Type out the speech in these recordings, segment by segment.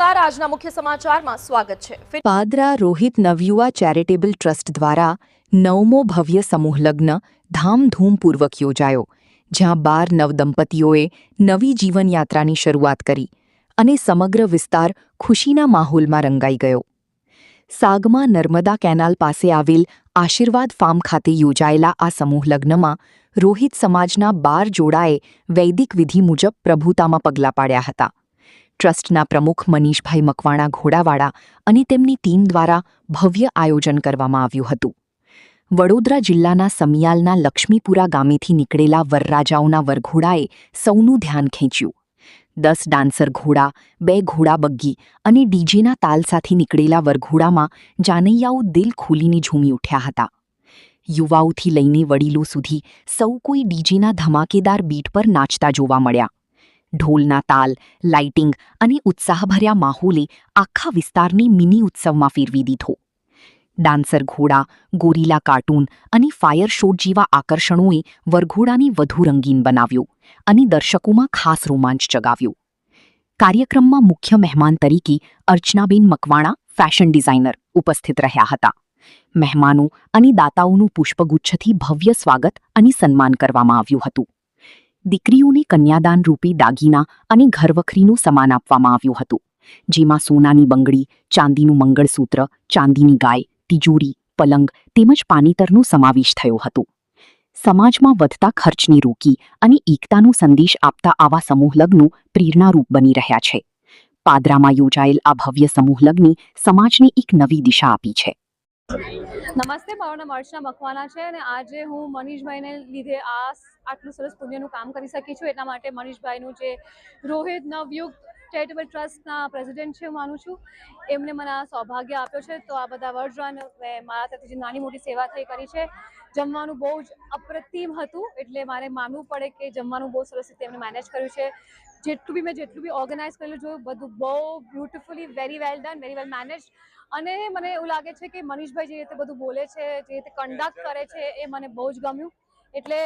નમસ્કાર, આજના મુખ્ય સમાચારમાં સ્વાગત છે। પાદરા રોહિત નવયુવા ચેરિટેબલ ટ્રસ્ટ દ્વારા 9મો ભવ્ય સમૂહ લગ્ન ધામધૂમપૂર્વક યોજાયો, જ્યાં 12 નવદંપતીઓએ નવી જીવનયાત્રાની શરૂઆત કરી અને સમગ્ર વિસ્તાર ખુશીના માહોલમાં રંગાઈ ગયો। સાગમાં નર્મદા કેનાલ પાસે આવેલ આશીર્વાદ ફાર્મ ખાતે યોજાયેલા આ સમૂહ લગ્નમાં રોહિત સમાજના 12 જોડાએ વૈદિક વિધિ મુજબ પ્રભુતામાં પગલાં પાડ્યા હતા। ટ્રસ્ટના પ્રમુખ મનીષભાઈ મકવાણા ઘોડાવાળા અને તેમની ટીમ દ્વારા ભવ્ય આયોજન કરવામાં આવ્યું હતું। વડોદરા જિલ્લાના સમિયાલના લક્ષ્મીપુરા ગામેથી નીકળેલા વરરાજાઓના વરઘોડાએ સૌનું ધ્યાન ખેંચ્યું। 10 ડાન્સર ઘોડા, 2 ઘોડા બગ્ગી અને ડીજેના તાલ સાથે નીકળેલા વરઘોડામાં જાનૈયાઓ દિલ ખોલીને ઝૂમી ઉઠ્યા હતા। યુવાઓથી લઈને વડીલો સુધી સૌ કોઈ ડીજેના ધમાકેદાર બીટ પર નાચતા જોવા મળ્યા। ઢોલના તાલ, લાઇટિંગ અને ઉત્સાહભર્યા માહોલે આખા વિસ્તારને મિની ઉત્સવમાં ફેરવી દીધો। ડાન્સર ઘોડા, ગોરીલા કાર્ટૂન અને ફાયર શોટ જેવા આકર્ષણોએ વરઘોડાને વધુ રંગીન બનાવ્યો અને દર્શકોમાં ખાસ રોમાંચ જગાવ્યો। કાર્યક્રમમાં મુખ્ય મહેમાન તરીકે અર્ચનાબેન મકવાણા, ફેશન ડિઝાઇનર, ઉપસ્થિત રહ્યા હતા। મહેમાનો અને દાતાઓનું પુષ્પગુચ્છથી ભવ્ય સ્વાગત અને સન્માન કરવામાં આવ્યું હતું। દીકરીઓને કન્યાદાન રૂપે દાગીના અને ઘરવખરીનું સામાન આપવામાં આવ્યું હતું, જેમાં સોનાની બંગડી, ચાંદીનું મંગળસૂત્ર, ચાંદીની ગાય, તિજોરી, પલંગ તેમજ પાણીતરનો સમાવેશ થયો હતો। સમાજમાં વધતા ખર્ચને રોકી અને એકતાનો સંદેશ આપતા આવા સમૂહ લગ્નો પ્રેરણારૂપ બની રહ્યા છે। પાદરામાં યોજાયેલ આ ભવ્ય સમૂહ લગ્ને સમાજને એક નવી દિશા આપી છે। નમસ્તે, મારું નામ અર્ચના મકવાણા છે અને આજે હું મનીષભાઈને લીધે આટલું સરસ પુણ્યનું કામ કરી શકી છું। એટલા માટે મનીષભાઈનું જે રોહિત નવયુગ ચેરિટેબલ ટ્રસ્ટના પ્રેસિડેન્ટ છે, હું માનું છું, એમને મને આ સૌભાગ્ય આપ્યો છે। તો આ બધા વર્ષ મારા તરફથી જે નાની મોટી સેવા થઈ કરી છે। જમવાનું બહુ જ અપ્રતિમ હતું, એટલે મારે માનવું પડે કે જમવાનું બહુ સરસ રીતે એમને મેનેજ કર્યું છે। જેટલું બી ઓર્ગેનાઇઝ કરેલું જોયું, બધું બહુ beautifully, very well done, very well manage. અને મને એવું લાગે છે કે મનીષભાઈ જે રીતે બધું બોલે છે, જે રીતે કન્ડક્ટ કરે છે, એ મને બહુ જ ગમ્યું। એટલે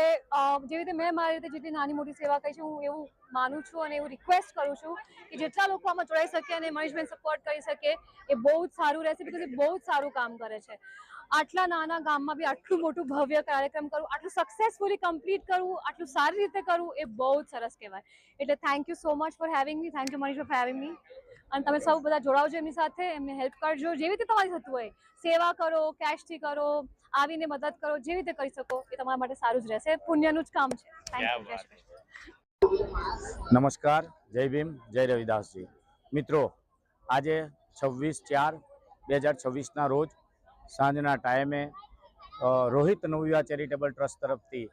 જે રીતે મેં મારી રીતે જેટલી નાની મોટી સેવા કરી છે, હું એવું માનું છું અને એવું રિક્વેસ્ટ કરું છું કે જેટલા લોકો આમાં જોડાઈ શકે અને મનીષભાઈને સપોર્ટ કરી શકે એ બહુ જ સારું રહેશે, બિકોઝ એ બહુ જ સારું કામ કરે છે। આટલા નાના ગામમાં બી આટલું મોટું ભવ્ય કાર્યક્રમ કરવું, આટલું સક્સેસફુલી કમ્પ્લીટ કરવું, આટલું સારી રીતે કરવું, એ બહુ જ સરસ કહેવાય। એટલે thank you so much for having me, thank you Manishbhai for having મી। અને તમે સૌ બધા જોડાવજો એમની સાથે, એમને હેલ્પ કરજો, જેવી રીતે તમારી થતું હોય, સેવા કરો, કેશથી કરો, આવીને મદદ કરો, જેવી રીતે કરી શકો એ તમારા માટે સારું જ રહેશે। પુણ્યનું જ કામ છે। Thank you. જય શ્રી કૃષ્ણ। નમસ્કાર, જય ભીમ, જય રવિદાસજી। મિત્રો, આજે 26/4/2026ના રોજ સાંજના ટાઈમે રોહિત નવયુવા ચેરિટેબલ ટ્રસ્ટ તરફથી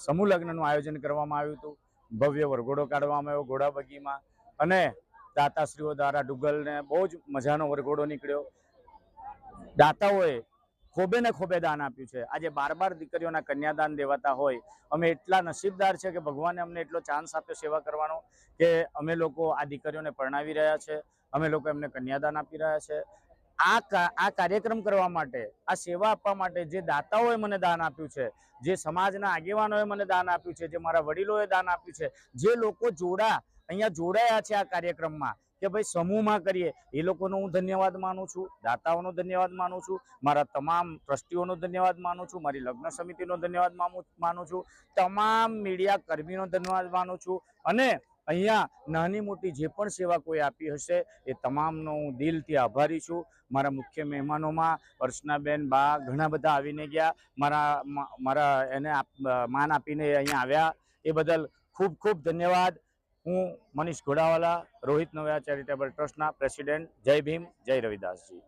સમૂહ લગ્નનું આયોજન કરવામાં આવ્યું હતું। ભવ્ય વરઘોડો કાઢવામાં આવ્યો ઘોડા બગીમાં અને દાતાશ્રીઓ દ્વારા ડુગલને બહુ જ મજાનો વરઘોડો નીકળ્યો। દાતાઓએ ખોબે ને ખોબે દાન આપ્યું છે। આજે 12 દીકરીઓના કન્યાદાન દેવાતા હોય, અમે એટલા નસીબદાર છે કે ભગવાને અમને એટલો ચાન્સ આપ્યો સેવા કરવાનો કે અમે લોકો આ દીકરીઓને પરણાવી રહ્યા છે, અમે લોકો એમને કન્યાદાન આપી રહ્યા છે। આ કાર્યક્રમ કરવા માટે, આ સેવા આપવા માટે જે દાતાઓએ મને દાન આપ્યું છે, જે સમાજના આગેવાનોએ મને દાન આપ્યું છે, જે મારા વડીલોએ દાન આપ્યું છે, જે લોકો અહીંયા જોડાયા છે આ કાર્યક્રમમાં કે ભાઈ સમૂહમાં કરીએ, એ લોકોનો હું ધન્યવાદ માનું છું, દાતાઓનો ધન્યવાદ માનું છું, મારા તમામ ટ્રસ્ટીઓનો ધન્યવાદ માનું છું, મારી લગ્ન સમિતિનો ધન્યવાદ માનું છું, તમામ મીડિયા કર્મીનો ધન્યવાદ માનું છું અને અહીંયા નાની મોટી જે પણ સેવા કોઈ આપી હશે એ તમામનો હું દિલથી આભારી છું। મારા મુખ્ય મહેમાનોમાં અર્ચનાબેન બા ઘણા બધા આવીને ગયા, મારા એને માન આપીને અહીંયા આવ્યા, એ બદલ ખૂબ ખૂબ ધન્યવાદ। હું મનીષ ઘોડાવાલા, રોહિત નવયુવા ચેરિટેબલ ટ્રસ્ટના પ્રેસિડેન્ટ। જય ભીમ, જય રવિદાસજી।